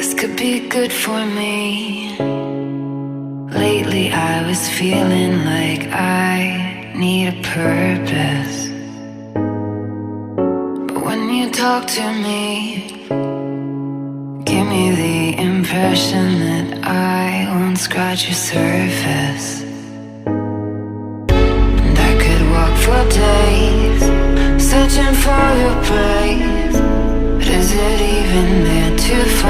This could be good for me. Lately I was feeling like I need a purpose. But when you talk to me, give me the impression that I won't scratch your surface. And I could walk for days, searching for your praise. But is it even there to